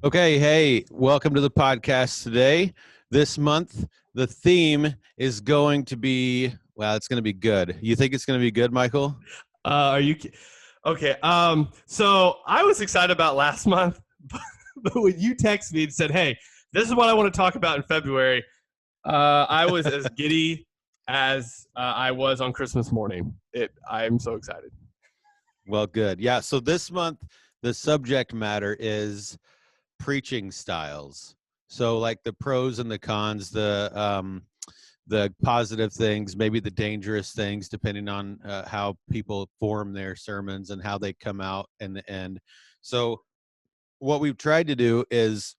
Okay, hey, welcome to the podcast today. This month, the theme is going to be, well, it's going to be good. You think it's going to be good, Michael? Are you okay? So I was excited about last month, but when you texted me and said, "Hey, this is what I want to talk about in February," I was as giddy as I was on Christmas morning. I'm so excited. Well, good. Yeah, so this month, the subject matter is preaching styles. So like the pros and the cons, the positive things, maybe the dangerous things, depending on how people form their sermons and how they come out in the end. So what we've tried to do is,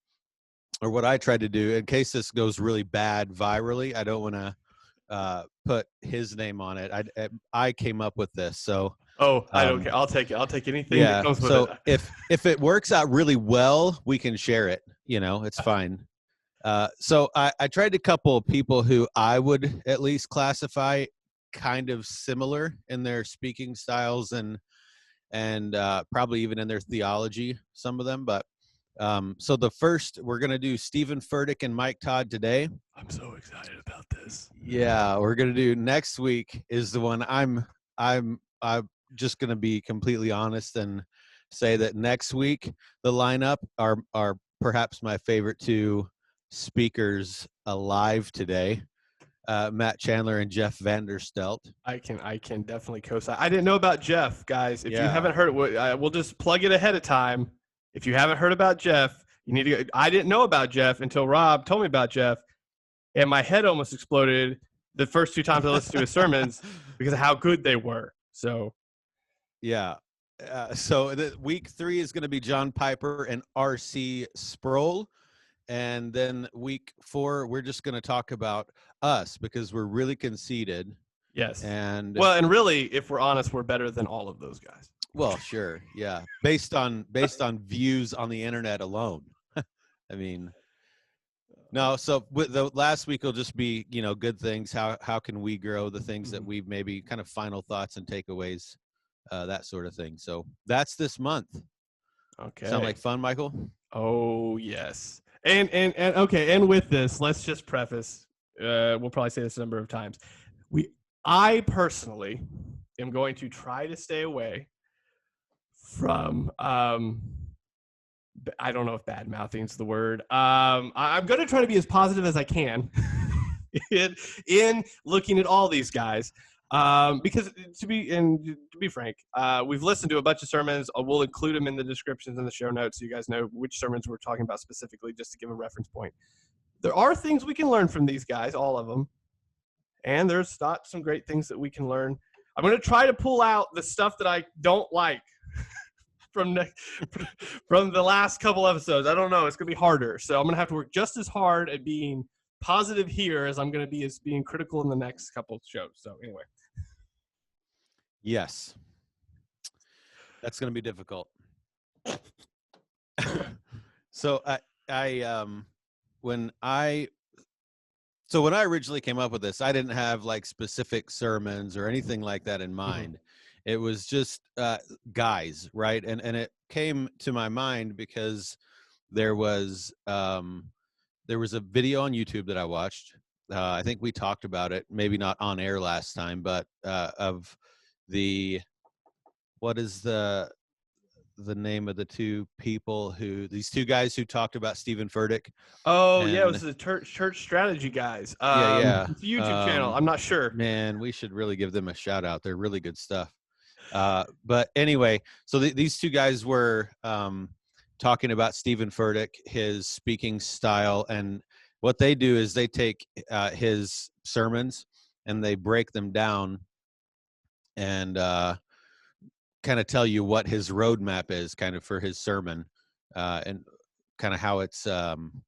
or what I tried to do, in case this goes really bad virally, I don't want to put his name on it. I came up with this, so Oh, I don't care. I'll take it. I'll take anything that yeah. comes with So it. if it works out really well, we can share it. It's fine. So I tried to couple people who I would at least classify kind of similar in their speaking styles and probably even in their theology, some of them. But so the first, we're going to do Stephen Furtick and Mike Todd today. I'm so excited about this. Yeah, we're going to do next week is the one I'm just going to be completely honest and say that next week the lineup are perhaps my favorite two speakers alive today, Matt Chandler and Jeff Vanderstelt. I can definitely co-sign. I didn't know about Jeff, guys. If you Yeah. haven't heard it, we'll just plug it ahead of time. If you haven't heard about Jeff, you need to. I didn't know about Jeff until Rob told me about Jeff, and my head almost exploded the first two times I listened to his sermons because of how good they were. So, yeah. So week 3 is going to be John Piper and R.C. Sproul. And then week 4, we're just going to talk about us because we're really conceited. yes. And really, if we're honest, we're better than all of those guys. well, sure, yeah. Based on views on the internet alone. I mean, no. So with the last week will just be good things. How can we grow the things that we've maybe kind of final thoughts and takeaways, that sort of thing. So that's this month. Okay. Sound like fun, Michael? Oh yes. And okay. And with this, let's just preface. We'll probably say this a number of times. I personally am going to try to stay away from I don't know if bad mouthing is the word. I'm going to try to be as positive as I can in looking at all these guys. Because to be frank, we've listened to a bunch of sermons. We'll include them in the descriptions and the show notes so you guys know which sermons we're talking about specifically, just to give a reference point. There are things we can learn from these guys, all of them. And there's not some great things that we can learn. I'm going to try to pull out the stuff that I don't like from the last couple episodes. I don't know. It's going to be harder. So I'm going to have to work just as hard at being positive here as I'm going to be as being critical in the next couple shows. So anyway. Yes. That's going to be difficult. So when I originally came up with this, I didn't have like specific sermons or anything like that in mind. Mm-hmm. It was just guys, right? And it came to my mind because there was a video on YouTube that I watched. I think we talked about it, maybe not on air last time, but of what is the name of the two guys who talked about Stephen Furtick? Oh, yeah, it was the church strategy guys. Yeah. It's a YouTube channel. I'm not sure. Man, we should really give them a shout out. They're really good stuff. But anyway, so these two guys were talking about Stephen Furtick, his speaking style, and what they do is they take his sermons and they break them down and kind of tell you what his roadmap is kind of for his sermon, and kind of how it's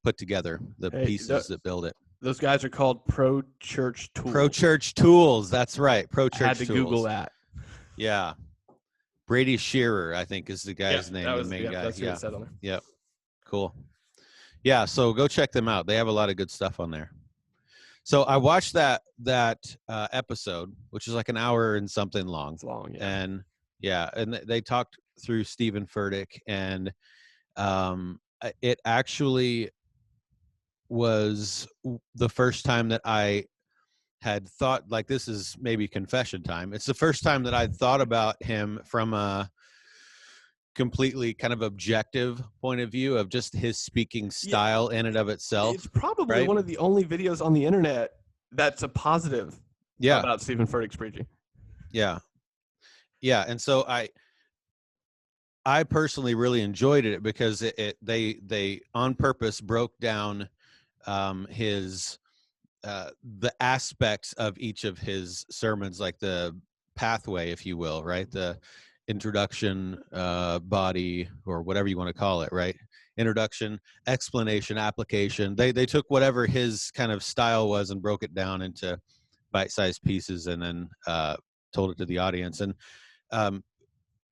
put together, the pieces that build it. Those guys are called Pro Church Tools. Pro Church Tools, that's right. Pro Church Tools. I had to Google that. Yeah. Brady Shearer, I think, is the guy's name, the main guy. That's what it said on there. Yep. Cool. Yeah, so go check them out. They have a lot of good stuff on there. So I watched that episode, which is like an hour and something long. It's long, yeah. And they talked through Stephen Furtick, and it actually was the first time that I had thought, like, this is maybe confession time. It's the first time that I'd thought about him from a completely kind of objective point of view of just his speaking style in and of itself. It's probably right? one of the only videos on the internet that's a positive Yeah. about Stephen Furtick's preaching. Yeah. Yeah. And so I personally really enjoyed it because they on purpose broke down his the aspects of each of his sermons, like the pathway, if you will, right? The introduction, body, or whatever you want to call it, right? Introduction, explanation, application. They took whatever his kind of style was and broke it down into bite-sized pieces, and then told it to the audience. And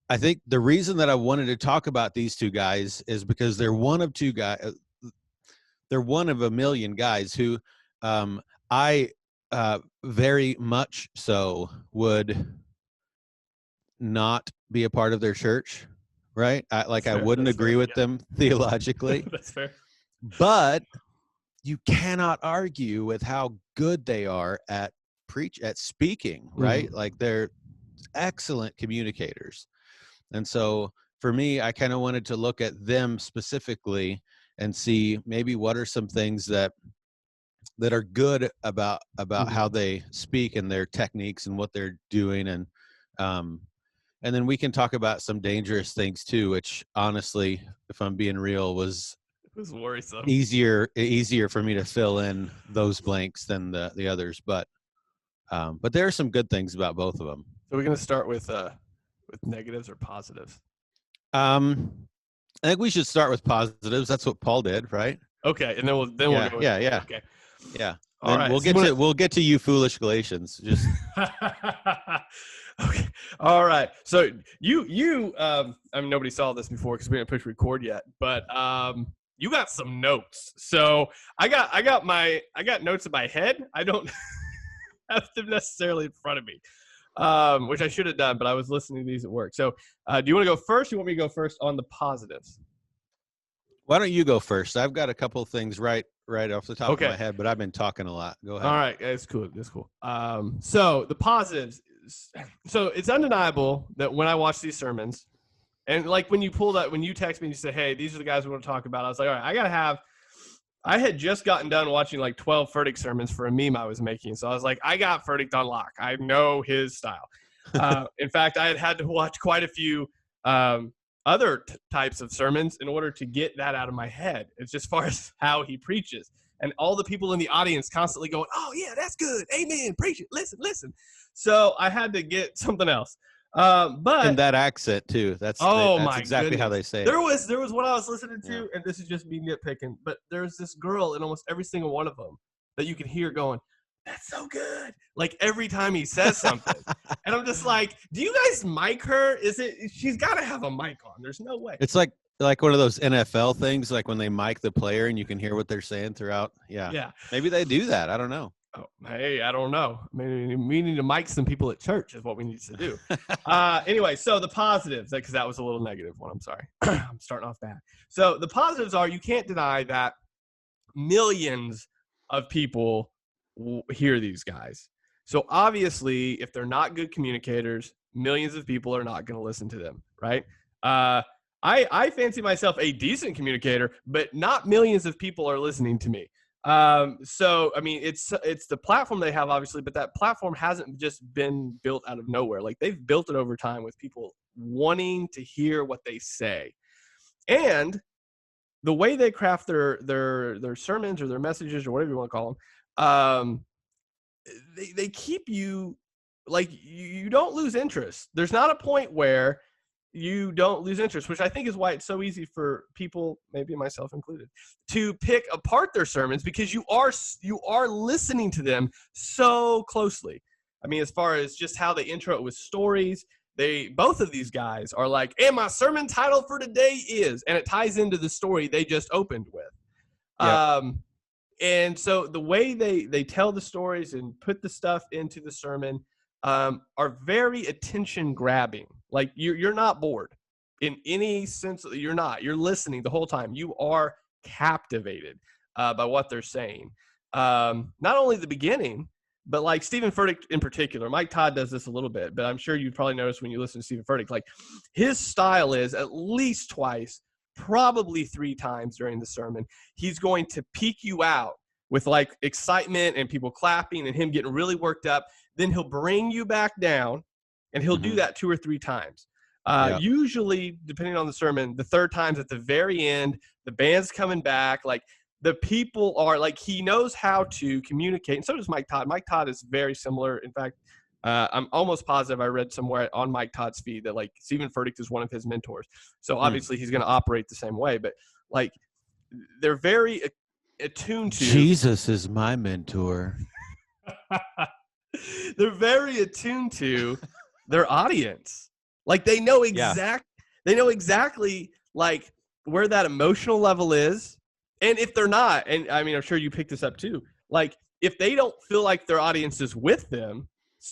I think the reason that I wanted to talk about these two guys is because they're one of two guys. They're one of a million guys who I very much so would not be a part of their church, right? I wouldn't agree with them theologically. That's fair. But you cannot argue with how good they are at speaking, right? Mm-hmm. Like, they're excellent communicators. And so for me, I kind of wanted to look at them specifically and see maybe what are some things that are good about how they speak and their techniques and what they're doing. And then we can talk about some dangerous things too, which honestly, if I'm being real, was worrisome. Easier for me to fill in those blanks than the others. But there are some good things about both of them. So we're going to start with negatives or positives. I think we should start with positives. That's what Paul did, right? Okay, and then we'll go. Yeah. Okay. Yeah. All right. We'll get to you foolish Galatians. Just okay. All right. So you I mean, nobody saw this before because we didn't push record yet, but you got some notes. So I got notes in my head. I don't have them necessarily in front of me, which I should have done, but I was listening to these at work. So do you want to go first? Or you want me to go first on the positives? Why don't you go first? I've got a couple of things right off the top of my head, but I've been talking a lot. Go ahead. All right. That's cool. So the positives. So it's undeniable that when I watch these sermons, and like when you text me and you say, hey, these are the guys we want to talk about, I was like, all right, I had just gotten done watching like 12 Furtick sermons for a meme I was making. So I was like, I got Furtick on lock. I know his style. In fact, I had to watch quite a few other types of sermons in order to get that out of my head. It's just as far as how he preaches. And all the people in the audience constantly going, oh, yeah, that's good. Amen. Preach it. Listen. So I had to get something else. But and that accent too. That's exactly how they say it. There was what I was listening to, and this is just me nitpicking, but there's this girl in almost every single one of them that you can hear going, that's so good. Like every time he says something. And I'm just like, do you guys mic her? She's got to have a mic on. There's no way. It's like one of those NFL things, like when they mic the player and you can hear what they're saying throughout. Yeah. Maybe they do that. I don't know. Oh, hey, I don't know. Maybe we need to mic some people at church is what we need to do. Anyway, so the positives, because that was a little negative one. I'm sorry. I'm starting off bad. So the positives are you can't deny that millions of people hear these guys. So obviously, if they're not good communicators, millions of people are not going to listen to them, right? I fancy myself a decent communicator, but not millions of people are listening to me. So, I mean, it's the platform they have, obviously, but that platform hasn't just been built out of nowhere. Like they've built it over time with people wanting to hear what they say. And the way they craft their sermons or their messages or whatever you want to call them, they keep you like you don't lose interest. There's not a point where you don't lose interest, which I think is why it's so easy for people, maybe myself included, to pick apart their sermons because you are listening to them so closely. I mean, as far as just how they intro it with stories, both of these guys are like, and my sermon title for today is, and it ties into the story they just opened with. Yep. And so the way they tell the stories and put the stuff into the sermon are very attention grabbing. Like you're not bored. in any sense. You're not. You're listening the whole time. You are captivated by what they're saying. Not only the beginning, but like Stephen Furtick in particular. Mike Todd does this a little bit, but I'm sure you've probably noticed when you listen to Stephen Furtick, like his style is at least twice, probably 3 times during the sermon, he's going to peak you out with like excitement and people clapping and him getting really worked up. Then he'll bring you back down, and he'll do that 2 or 3 times. Usually, depending on the sermon, the third time's at the very end. The band's coming back. Like the people are like, he knows how to communicate, and so does Mike Todd. Mike Todd is very similar. In fact, I'm almost positive I read somewhere on Mike Todd's feed that like Stephen Furtick is one of his mentors. So obviously he's going to operate the same way. But like they're very attuned to. Jesus is my mentor. They're very attuned to their audience. Like they know exactly like where that emotional level is. And if they're not, and I mean, I'm sure you picked this up too. Like if they don't feel like their audience is with them,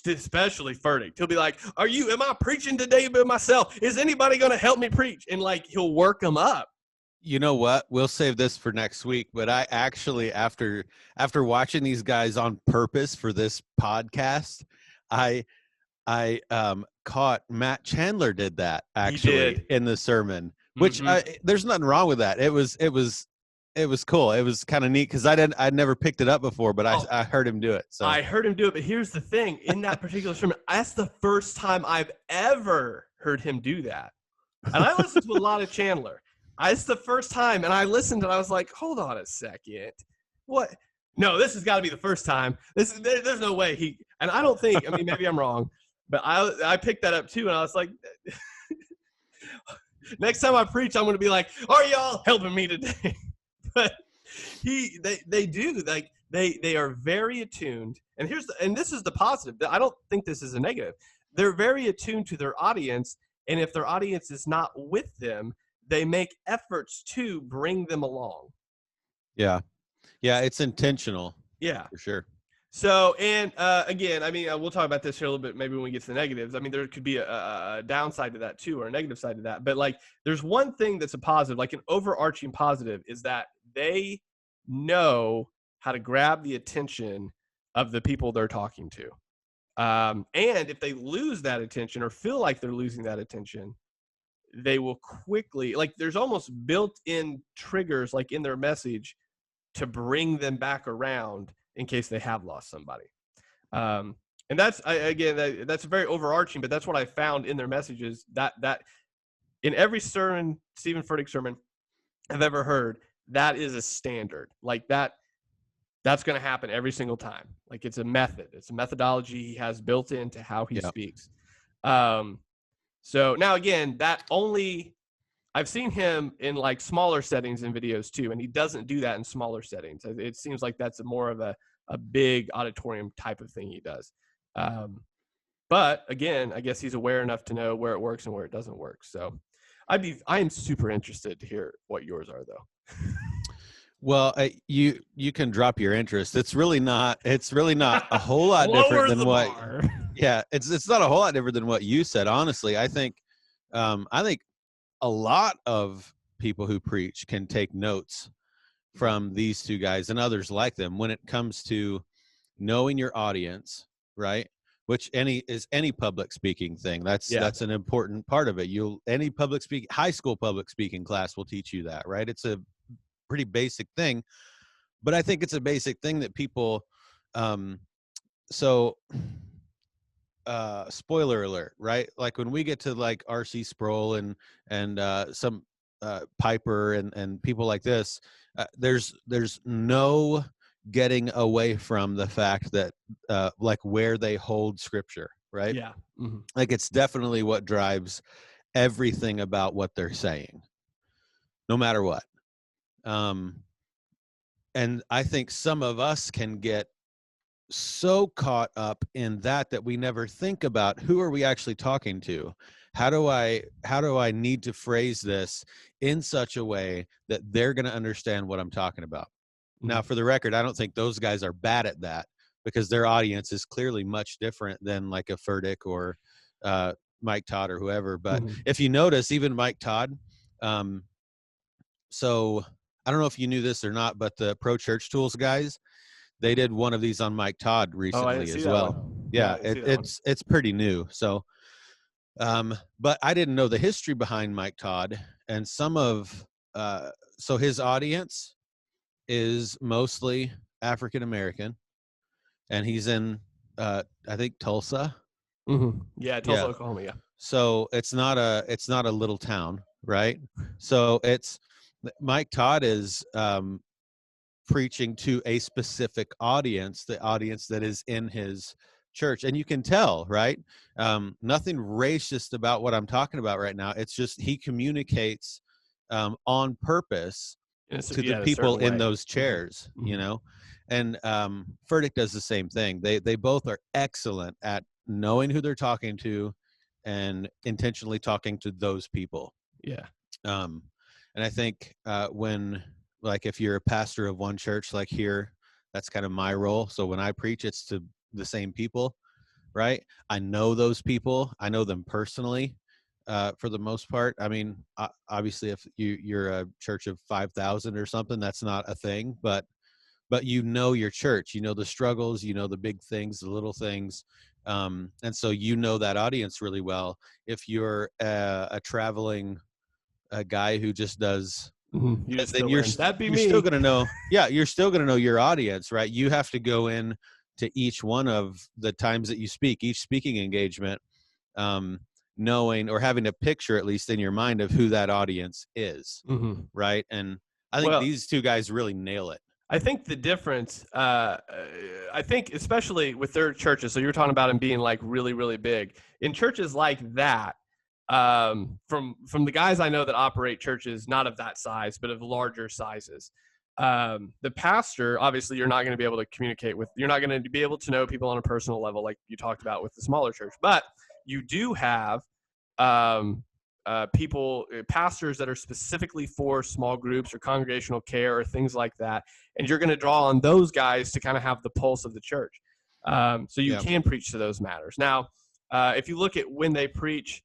especially Furtick, he'll be like, am I preaching today by myself? Is anybody going to help me preach? And like, he'll work them up. You know what? We'll save this for next week. But I actually, after watching these guys on purpose for this podcast, I caught Matt Chandler did that actually in the sermon, which there's nothing wrong with that. It was cool. It was kind of neat because I'd never picked it up before, but I heard him do it. So I heard him do it. But here's the thing: in that particular sermon, that's the first time I've ever heard him do that. And I listened to a lot of Chandler. It's the first time, and I listened and I was like, hold on a second. What? No, this has got to be the first time. There's no way he, and I don't think, I mean, maybe I'm wrong, but I picked that up too, and I was like, next time I preach, I'm going to be like, are y'all helping me today? But they do, like, they are very attuned, and this is the positive. I don't think this is a negative. They're very attuned to their audience, and if their audience is not with them, they make efforts to bring them along. Yeah, it's intentional. Yeah, for sure. So, and again, I mean, we'll talk about this here a little bit, maybe when we get to the negatives. I mean, there could be a downside to that too, or a negative side to that. But like, there's one thing that's a positive, like an overarching positive, is that they know how to grab the attention of the people they're talking to. And if they lose that attention or feel like they're losing that attention, they will quickly, like there's almost built-in triggers like in their message to bring them back around in case they have lost somebody. And that's, that's very overarching, but that's what I found in their messages, that in every sermon, Stephen Furtick sermon I've ever heard, that is a standard. Like that's going to happen every single time. Like it's a method. It's a methodology he has built into how he speaks. So now again, I've seen him in like smaller settings in videos too, and he doesn't do that in smaller settings. It seems like that's more of a big auditorium type of thing he does. But again, I guess he's aware enough to know where it works and where it doesn't work. So I am super interested to hear what yours are though. Well, you can drop your interest. It's really not a whole lot different than what. Bar. Yeah, it's not a whole lot different than what you said. Honestly, I think a lot of people who preach can take notes from these two guys and others like them when it comes to knowing your audience, right? Which any public speaking thing. That's an important part of it. Any high school public speaking class will teach you that, right? It's a pretty basic thing, but I think it's a basic thing that people spoiler alert, right? Like when we get to like R.C. Sproul and some Piper and people like this, there's no getting away from the fact that like where they hold scripture, right? Yeah. Mm-hmm. Like it's definitely what drives everything about what they're saying, no matter what. And I think some of us can get so caught up in that we never think about who are we actually talking to? How do I need to phrase this in such a way that they're going to understand what I'm talking about? Mm-hmm. Now, for the record, I don't think those guys are bad at that because their audience is clearly much different than like a Furtick or Mike Todd or whoever. But Mhm. if you notice, even Mike Todd, so I don't know if you knew this or not, but the Pro Church Tools guys, they did one of these on Mike Todd Oh, I didn't recently see as that well. one. Yeah, I Yeah, didn't see that one. it's pretty new. So, but I didn't know the history behind Mike Todd, and some of so his audience is mostly African American, and he's in I think Tulsa. Yeah, Tulsa, Yeah. Oklahoma. Yeah. So it's not a little town, right? So it's Mike Todd is preaching to a specific audience, the audience that is in his church. And you can tell, right? Nothing racist about what I'm talking about right now. It's just he communicates on purpose to the In a people certain in way. those chairs, you know? And Furtick does the same thing. They both are excellent at knowing who they're talking to and intentionally talking to those people. Yeah. And I think when, like, if you're a pastor of one church, like here, that's kind of my role. So when I preach, it's to the same people, right? I know those people. I know them personally for the most part. I mean, obviously, if you're a church of 5,000 or something, that's not a thing. But you know your church. You know the struggles. You know the big things, the little things. And so you know that audience really well. If you're a traveling a guy who just does You just then fill in. That'd be you're still me. going to know. Yeah, you're still going to know your audience, right? You have to go in to each one of the times that you speak, each speaking engagement, knowing or having a picture at least in your mind of who that audience is, right? And I think Well, these two guys really nail it. I think the difference, I think especially with their churches, so you're talking about them being like really, really big. In churches like that, from the guys I know that operate churches, not of that size, but of larger sizes, the pastor, obviously you're not going to be able to communicate with, you're not going to be able to know people on a personal level like you talked about with the smaller church, but you do have pastors that are specifically for small groups or congregational care or things like that, and you're going to draw on those guys to kind of have the pulse of the church, so you can preach to those matters. Now, if you look at when they preach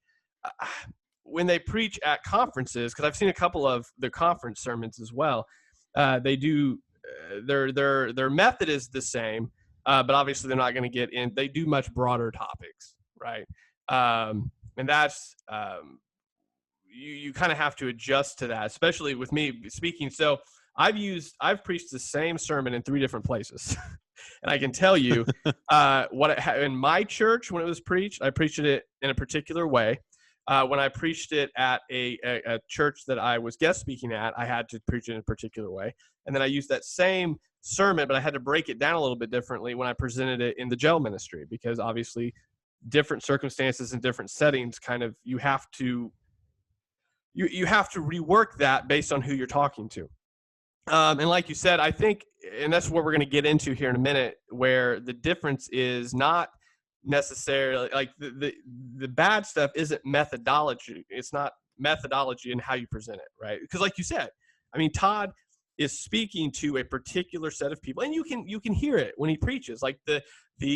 at conferences, because I've seen a couple of the conference sermons as well, they do their method is the same, but obviously they're not going to get in. They do much broader topics, right? And that's you kind of have to adjust to that, especially with me speaking. So I've preached the same sermon in 3 different places, and I can tell you in my church when it was preached, I preached it in a particular way. When I preached it at a church that I was guest speaking at, I had to preach it in a particular way, and then I used that same sermon, but I had to break it down a little bit differently when I presented it in the jail ministry, because obviously different circumstances and different settings, kind of you have to rework that based on who you're talking to. And like you said, I think, and that's what we're going to get into here in a minute, where the difference is not necessarily like the bad stuff isn't methodology. It's not methodology in how you present it, right? Because like you said, I mean, Todd is speaking to a particular set of people, and you can hear it when he preaches, like the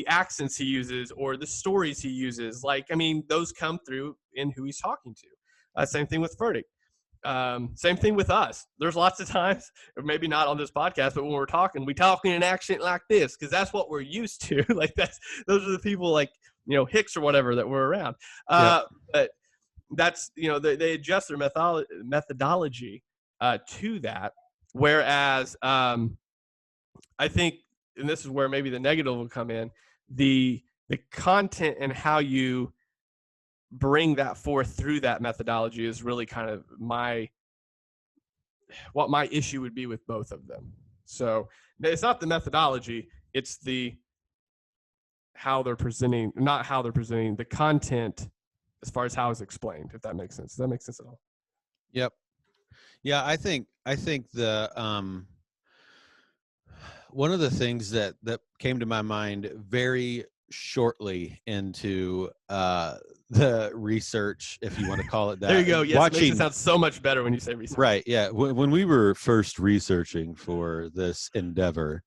accents he uses or the stories he uses. Like, I mean, those come through in who he's talking to. Same thing with Furtick. Same thing with us. There's lots of times, or maybe not on this podcast, but when we're talking, we talk in an accent like this because that's what we're used to. Like those are the people like, Hicks or whatever that we're around. But that's, they adjust their methodology to that. Whereas I think, and this is where maybe the negative will come in, the content and how you bring that forth through that methodology is really kind of what my issue would be with both of them. So it's not the methodology, it's how they're presenting, not how they're presenting the content as far as how it's explained, if that makes sense. Does that make sense at all? Yep. Yeah, I think the one of the things that came to my mind very shortly into the research, if you want to call it that. There you go. Yes, it makes it sound so much better when you say research. Right. Yeah. When we were first researching for this endeavor,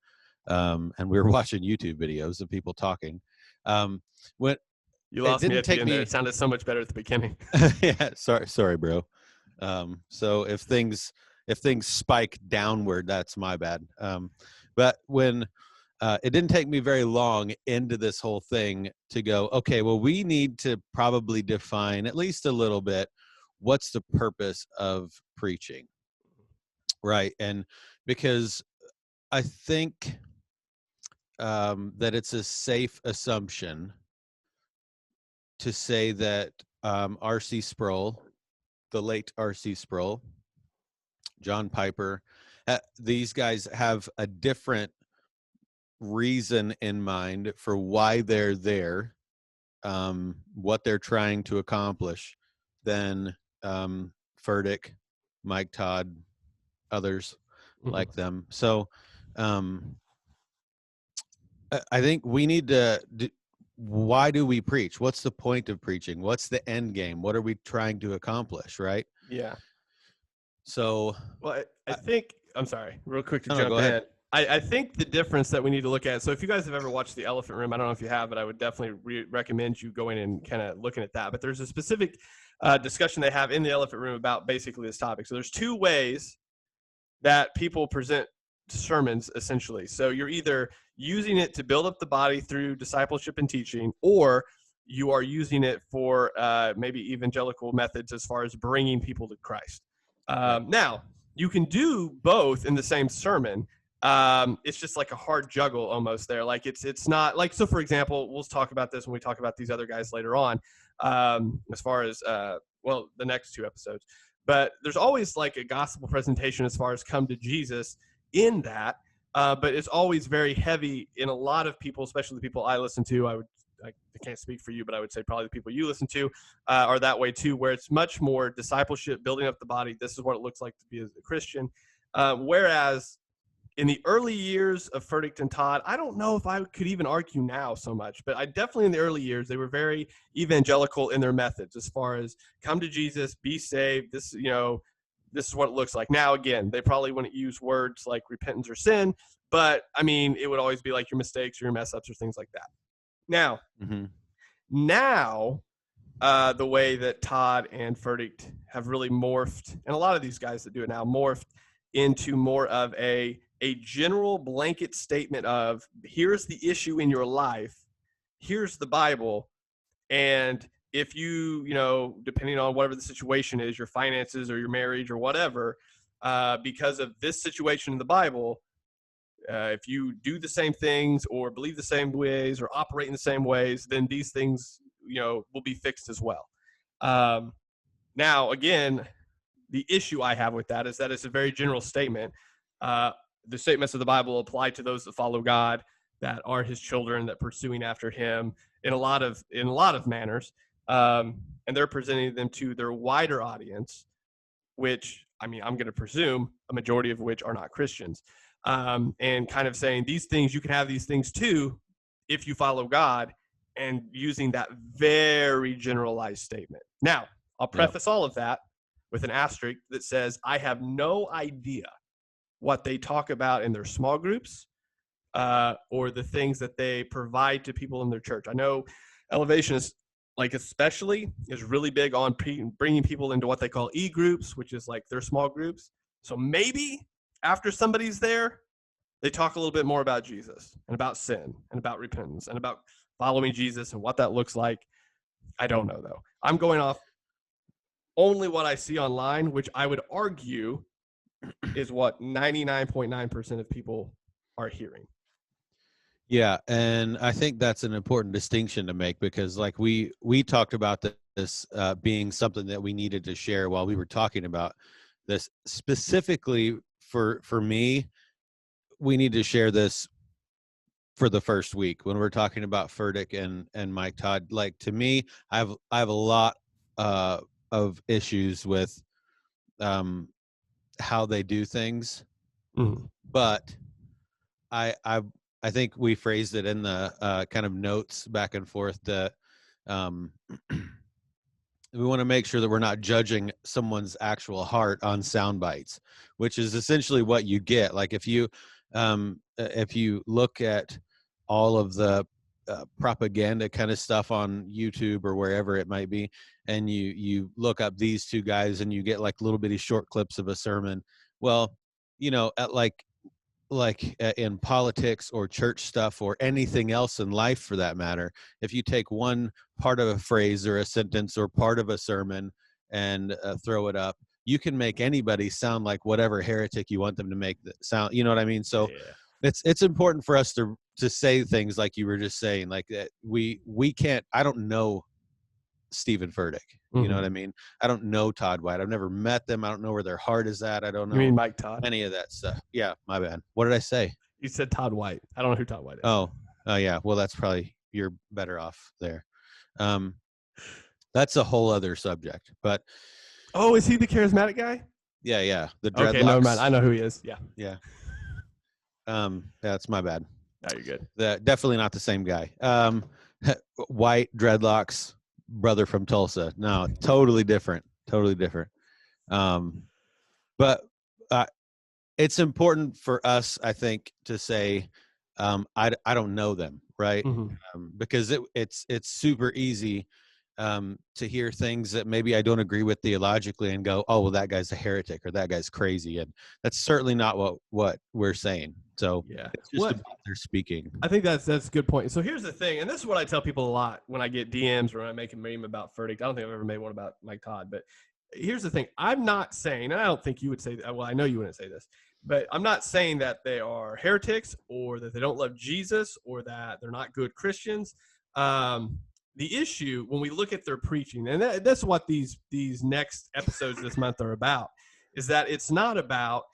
and we were watching YouTube videos of people talking, when You It lost me didn't at the take end there. It me. sounded so much better at the beginning. Yeah, sorry, bro. So if things spike downward, that's my bad. But when it didn't take me very long into this whole thing to go, okay, well, we need to probably define at least a little bit what's the purpose of preaching, right? And because I think that it's a safe assumption to say that R.C. Sproul, the late R.C. Sproul, John Piper, these guys have a different reason in mind for why they're there, what they're trying to accomplish, than Furtick, Mike Todd, others like them. So I think we need to why do we preach? What's the point of preaching? What's the end game? What are we trying to accomplish, right? Yeah. So Well, I think, I'm sorry, real quick to no, jump go ahead. in. I think the difference that we need to look at, so if you guys have ever watched The Elephant Room, I don't know if you have, but I would definitely recommend you going and kind of looking at that. But there's a specific discussion they have in The Elephant Room about basically this topic. So there's two ways that people present sermons, essentially. So you're either using it to build up the body through discipleship and teaching, or you are using it for maybe evangelical methods as far as bringing people to Christ. Now, you can do both in the same sermon. It's just like a hard juggle almost there. Like it's not like, so for example, we'll talk about this when we talk about these other guys later on, as far as, well, the next two episodes. But there's always like a gospel presentation as far as come to Jesus in that. But it's always very heavy in a lot of people, especially the people I listen to. I can't speak for you, but I would say probably the people you listen to are that way too, where it's much more discipleship, building up the body. This is what it looks like to be a Christian. Whereas in the early years of Furtick and Todd, I don't know if I could even argue now so much, but I definitely in the early years, they were very evangelical in their methods as far as come to Jesus, be saved. This is what it looks like. Now, again, they probably wouldn't use words like repentance or sin, but I mean, it would always be like your mistakes or your mess ups or things like that. Now, the way that Todd and Furtick have really morphed, and a lot of these guys that do it now morphed into more of a general blanket statement of here's the issue in your life, here's the Bible, and if you depending on whatever the situation is, your finances or your marriage or whatever, because of this situation in the Bible, if you do the same things or believe the same ways or operate in the same ways, then these things will be fixed as well. Now, again, the issue I have with that is that it's a very general statement. The statements of the Bible apply to those that follow God, that are his children, that pursuing after him in a lot of manners. And they're presenting them to their wider audience, which, I mean, I'm going to presume a majority of which are not Christians, and kind of saying these things, you can have these things too if you follow God, and using that very generalized statement. Now, I'll preface all of that with an asterisk that says I have no idea what they talk about in their small groups or the things that they provide to people in their church. I know Elevation is especially is really big on bringing people into what they call e-groups, which is like their small groups. So maybe after somebody's there, they talk a little bit more about Jesus and about sin and about repentance and about following Jesus and what that looks like. I don't know, though. I'm going off only what I see online, which I would argue is what 99.9% of people are hearing. Yeah, and I think that's an important distinction to make, because like we talked about this being something that we needed to share while we were talking about this. Specifically for me, we need to share this for the first week when we're talking about Furtick and Mike Todd. Like, to me, I have a lot of issues with how they do things, but I think we phrased it in the kind of notes back and forth that we want to make sure that we're not judging someone's actual heart on sound bites, which is essentially what you get. Like if you look at all of the propaganda kind of stuff on YouTube or wherever it might be, and you look up these two guys and you get like little bitty short clips of a sermon. Well, at in politics or church stuff or anything else in life for that matter, if you take one part of a phrase or a sentence or part of a sermon and throw it up, you can make anybody sound like whatever heretic you want them to make sound. You know what I mean? So it's important for us to say things like you were just saying, like that. We can't. I don't know Stephen Furtick. You know what I mean? I don't know Todd White. I've never met them. I don't know where their heart is at. I don't know. You mean Mike Todd? Any of that stuff. Yeah, my bad. What did I say? You said Todd White. I don't know who Todd White is. Oh, yeah. Well, that's probably, you're better off there. That's a whole other subject. But is he the charismatic guy? Yeah. The dreadlocks. Okay, never mind. I know who he is. Yeah. That's my bad. No, you're good. Definitely not the same guy. White dreadlocks, brother from Tulsa. No, totally different. But it's important for us, I think, to say, I don't know them, right? Because it's super easy to hear things that maybe I don't agree with theologically and go, oh, well, that guy's a heretic or that guy's crazy. And that's certainly not what we're saying. So it's just about their speaking. I think that's a good point. So here's the thing, and this is what I tell people a lot when I get DMs or when I make a meme about Furtick. I don't think I've ever made one about Mike Todd, but here's the thing. I'm not saying, and I don't think you would say, well, I know you wouldn't say this, but I'm not saying that they are heretics or that they don't love Jesus or that they're not good Christians. The issue when we look at their preaching, and that's what these next episodes this month are about, is that it's not about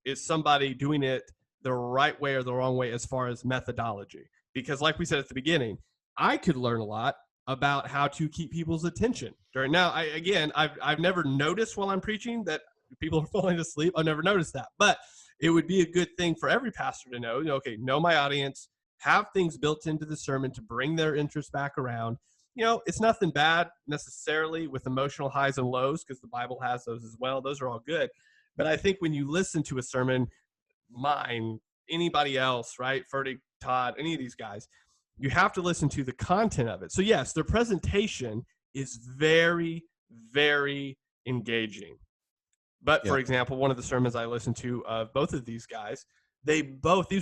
is somebody doing it the right way or the wrong way as far as methodology. Because like we said at the beginning, I could learn a lot about how to keep people's attention. Now, I've never noticed while I'm preaching that people are falling asleep. I've never noticed that. But it would be a good thing for every pastor to know, okay, know my audience, have things built into the sermon to bring their interest back around. It's nothing bad necessarily with emotional highs and lows, because the Bible has those as well. Those are all good. But I think when you listen to a sermon, mine, anybody else, right, Furtick, Todd, any of these guys, you have to listen to the content of it. So yes, their presentation is very, very engaging. But for example, one of the sermons I listened to of both of these guys, these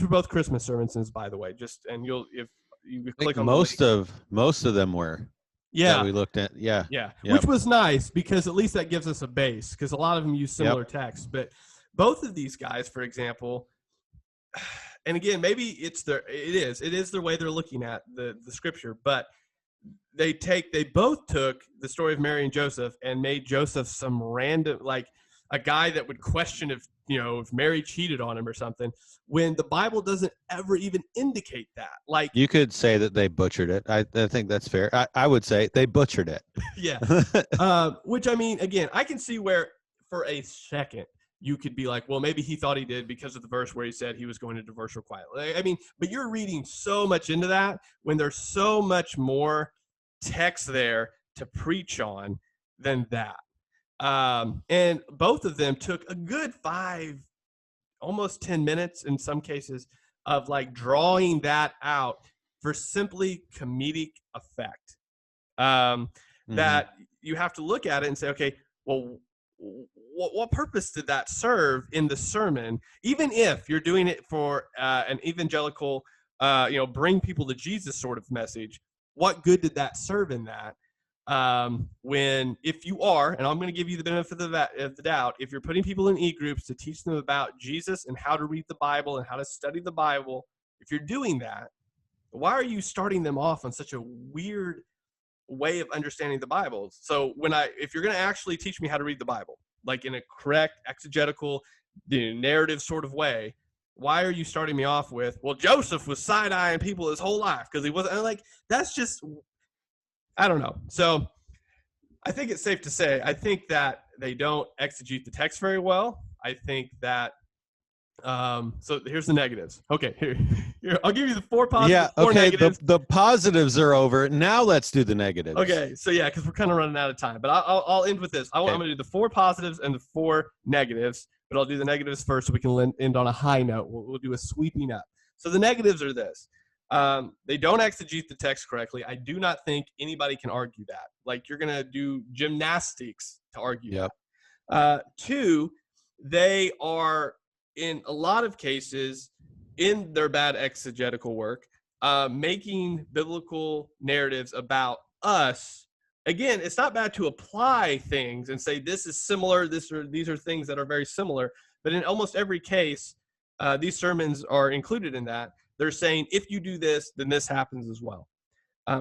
were both Christmas sermons, by the way. If you click on most of them were. Yeah, we looked at. Yeah, which was nice because at least that gives us a base, because a lot of them use similar texts. But both of these guys, for example, and again, maybe it is their way they're looking at the scripture, but they both took the story of Mary and Joseph and made Joseph some random, like a guy that would question if Mary cheated on him or something, when the Bible doesn't ever even indicate that. Like, you could say that they butchered it. I think that's fair. I would say they butchered it. Yeah. Which, I mean, again, I can see where for a second you could be like, well, maybe he thought he did because of the verse where he said he was going to divorce her quietly. I mean, but you're reading so much into that when there's so much more text there to preach on than that. And both of them took a good 5, almost 10 minutes in some cases of like drawing that out for simply comedic effect. That you have to look at it and say, okay, well, what purpose did that serve in the sermon? Even if you're doing it for an evangelical, bring people to Jesus sort of message, what good did that serve in that? If you are, and I'm going to give you the benefit of the doubt, if you're putting people in e-groups to teach them about Jesus and how to read the Bible and how to study the Bible, if you're doing that, why are you starting them off on such a weird way of understanding the Bible? So if you're going to actually teach me how to read the Bible, like in a correct exegetical, narrative sort of way, why are you starting me off with, well, Joseph was side-eyeing people his whole life because he wasn't, and like, that's just, I don't know. So I think it's safe to say, I think that they don't exegete the text very well. I think that, so here's the negatives. Okay, here I'll give you the 4 positives, 4 negatives. The positives are over. Now let's do the negatives. Okay, so yeah, because we're kind of running out of time. But I'll end with this. I'm going to do the 4 positives and the 4 negatives, but I'll do the negatives first so we can end on a high note. We'll do a sweeping up. So the negatives are this. They don't exegete the text correctly. I do not think anybody can argue that. Like, you're going to do gymnastics to argue Yep. that. Two, they are, in a lot of cases, in their bad exegetical work, making biblical narratives about us. Again, it's not bad to apply things and say this is similar, these are things that are very similar, but in almost every case, these sermons are included in that. They're saying, if you do this, then this happens as well,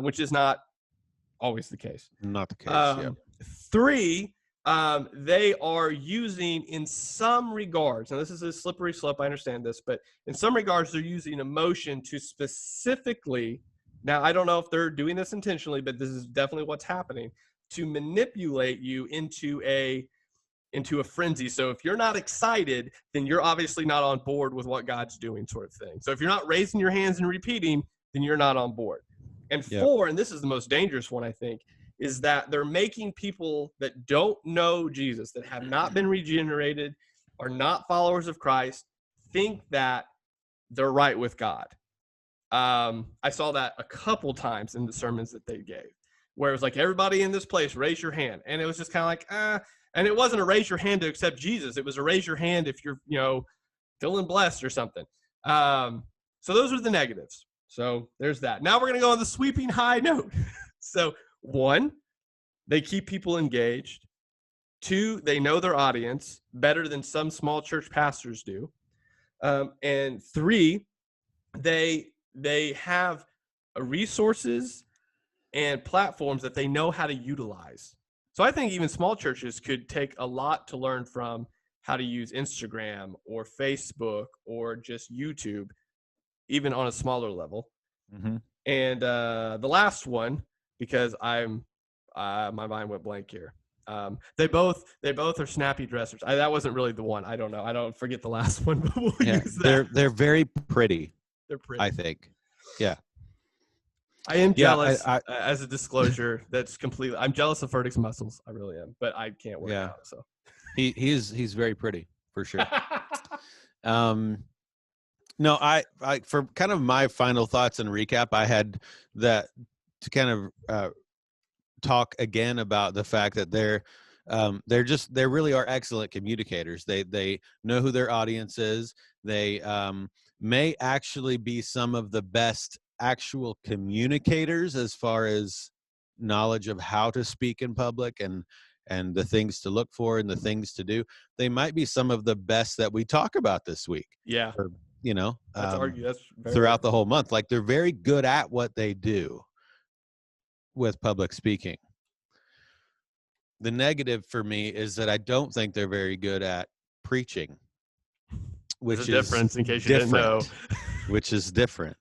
which is not always the case. Not the case, yeah. Three, they are using, in some regards, now this is a slippery slope, I understand this, but in some regards, they're using emotion to specifically, now I don't know if they're doing this intentionally, but this is definitely what's happening, to manipulate you into a frenzy. So if you're not excited, then you're obviously not on board with what God's doing, sort of thing. So if you're not raising your hands and repeating, then you're not on board. And four, and this is the most dangerous one, I think, is that they're making people that don't know Jesus, that have not been regenerated, are not followers of Christ, think that they're right with God. I saw that a couple times in the sermons that they gave, where it was like, everybody in this place, raise your hand. And it was just kind of like, and it wasn't a raise your hand to accept Jesus. It was a raise your hand if you're, feeling blessed or something. So those are the negatives. So there's that. Now we're going to go on the sweeping high note. So 1, they keep people engaged. 2, they know their audience better than some small church pastors do. And 3, they have resources and platforms that they know how to utilize. So I think even small churches could take a lot to learn from how to use Instagram or Facebook or just YouTube, even on a smaller level. Mm-hmm. And the last one, because my mind went blank here. They both are snappy dressers. That wasn't really the one. I don't know. I don't forget the last one, but we'll use that. They're very pretty. They're pretty, I think. Yeah. I am jealous. As a disclosure, that's completely. I'm jealous of Furtick's muscles. I really am, but I can't work out. So he's very pretty for sure. No, I for kind of my final thoughts and recap, I had that to kind of talk again about the fact that they really are excellent communicators. They know who their audience is. They may actually be some of the best actual communicators as far as knowledge of how to speak in public and the things to look for and the things to do. They might be some of the best that we talk about this week. Yeah. Or, that's throughout the whole month. Like, they're very good at what they do with public speaking. The negative for me is that I don't think they're very good at preaching, which is difference in case you didn't know. Which is different.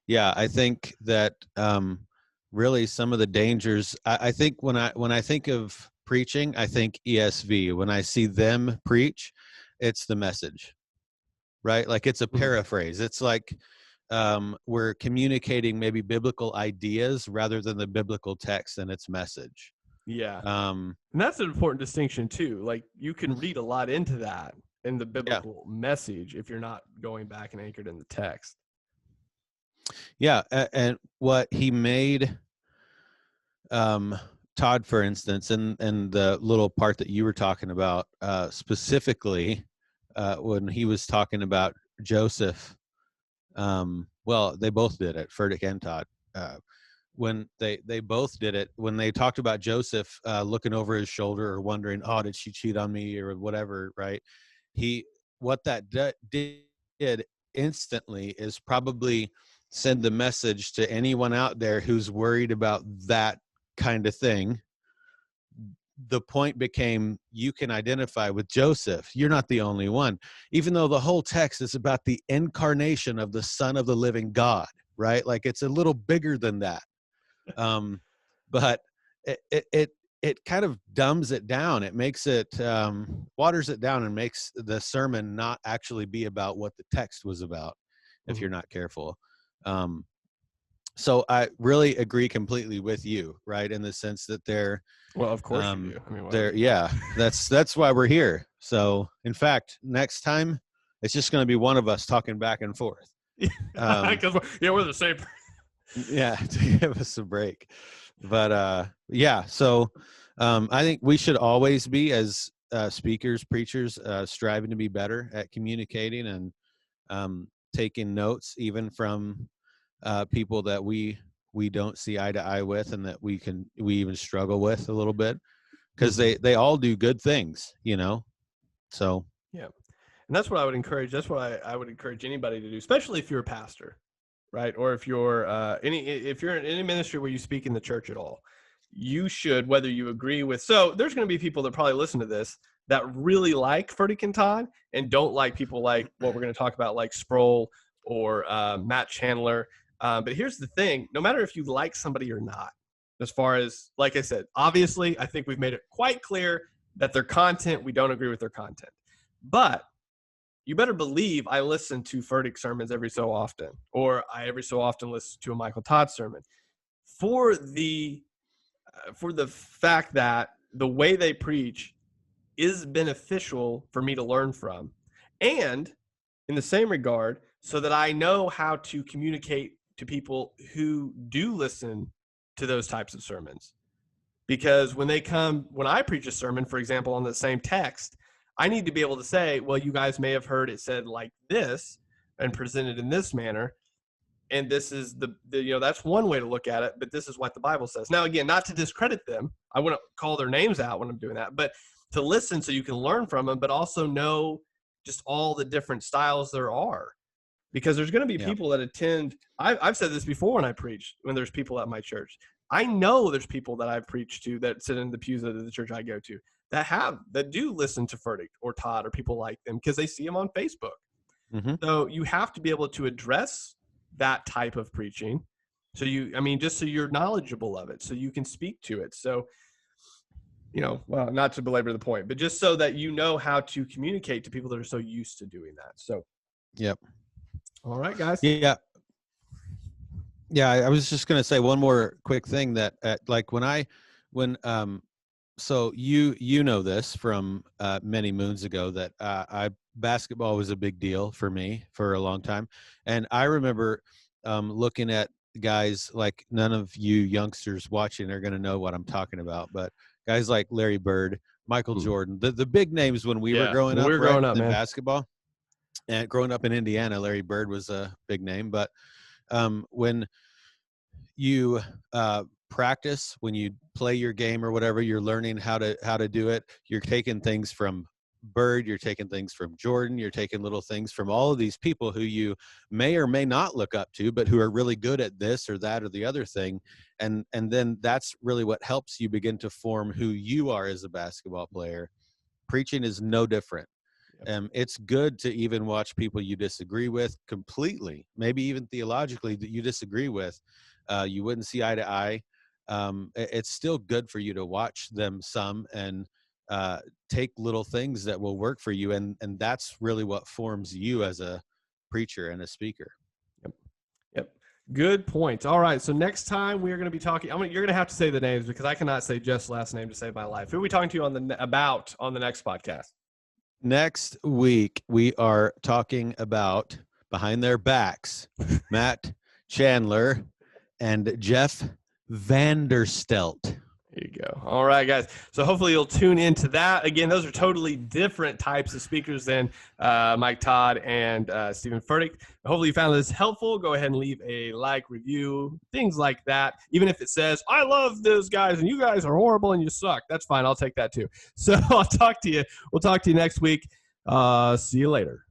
Yeah, I think that really some of the dangers. I think when I think of preaching, I think ESV. When I see them preach, it's the message, right? Like, it's a paraphrase. It's like we're communicating maybe biblical ideas rather than the biblical text and its message. Yeah. And that's an important distinction too. Like, you can read a lot into that in the biblical message if you're not going back and anchored in the text. Yeah. And what he made, Todd, for instance, and the little part that you were talking about, specifically, when he was talking about Joseph, well, they both did it, Furtick and Todd. When they both did it, when they talked about Joseph looking over his shoulder or wondering, oh, did she cheat on me or whatever, right? What that did instantly is probably send the message to anyone out there who's worried about that kind of thing. The point became, you can identify with Joseph. You're not the only one, even though the whole text is about the incarnation of the Son of the living God, right? Like, it's a little bigger than that. But it kind of dumbs it down. It makes it, waters it down and makes the sermon not actually be about what the text was about, if you're not careful. So I really agree completely with you, right? In the sense that they're, well, of course you do. I mean, that's why we're here. So in fact, next time it's just going to be one of us talking back and forth. Because we're the same. Yeah, to give us a break. But yeah, so I think we should always be, as speakers, preachers, striving to be better at communicating and taking notes, even from people that we don't see eye to eye with, and that we even struggle with a little bit, because they all do good things, So yeah, and that's what I would encourage. That's what I would encourage anybody to do, especially if you're a pastor, right? Or if you're if you're in any ministry where you speak in the church at all, you should, whether you agree with. So there's going to be people that probably listen to this that really like Furtick and Todd and don't like people like what we're going to talk about, like Sproul or Matt Chandler. But here's the thing: no matter if you like somebody or not, as far as, like I said, obviously, I think we've made it quite clear that their content, we don't agree with their content. But you better believe I listen to Furtick sermons every so often, or I every so often listen to a Michael Todd sermon for the fact that the way they preach is beneficial for me to learn from. And in the same regard, so that I know how to communicate to people who do listen to those types of sermons. Because when I preach a sermon, for example, on the same text, I need to be able to say, well, you guys may have heard it said like this and presented in this manner. And this is that's one way to look at it, but this is what the Bible says. Now, again, not to discredit them. I wouldn't call their names out when I'm doing that, but to listen so you can learn from them, but also know just all the different styles there are. Because there's going to be people that attend. I've said this before when I preach, when there's people at my church. I know there's people that I've preached to that sit in the pews of the church I go to that do listen to Furtick or Todd or people like them because they see them on Facebook. Mm-hmm. So you have to be able to address that type of preaching. So just so you're knowledgeable of it, so you can speak to it. So, well, not to belabor the point, but just so that you know how to communicate to people that are so used to doing that. So, yep. All right, guys. Yeah. I was just going to say one more quick thing that like so you know this from many moons ago that basketball was a big deal for me for a long time. And I remember looking at guys like, none of you youngsters watching are going to know what I'm talking about, but guys like Larry Bird, Michael Jordan, the big names when we were growing up, in basketball. And growing up in Indiana, Larry Bird was a big name. But when you practice, when you play your game or whatever, you're learning how to do it. You're taking things from Bird, you're taking things from Jordan, you're taking little things from all of these people who you may or may not look up to, but who are really good at this or that or the other thing. And then that's really what helps you begin to form who you are as a basketball player. Preaching is no different. It's good to even watch people you disagree with completely, maybe even theologically, that you disagree with. You wouldn't see eye to eye. It's still good for you to watch them some and take little things that will work for you. And that's really what forms you as a preacher and a speaker. Yep. Good point. All right. So next time we are going to be talking, you're going to have to say the names because I cannot say Jeff's last name to save my life. Who are we talking to on the next podcast? Next week, we are talking about behind their backs, Matt Chandler and Jeff Vanderstelt. There you go. All right, guys. So hopefully you'll tune into that. Again, those are totally different types of speakers than Mike Todd and Stephen Furtick. Hopefully you found this helpful. Go ahead and leave a like, review, things like that. Even if it says, I love those guys and you guys are horrible and you suck. That's fine. I'll take that too. So I'll talk to you. We'll talk to you next week. See you later.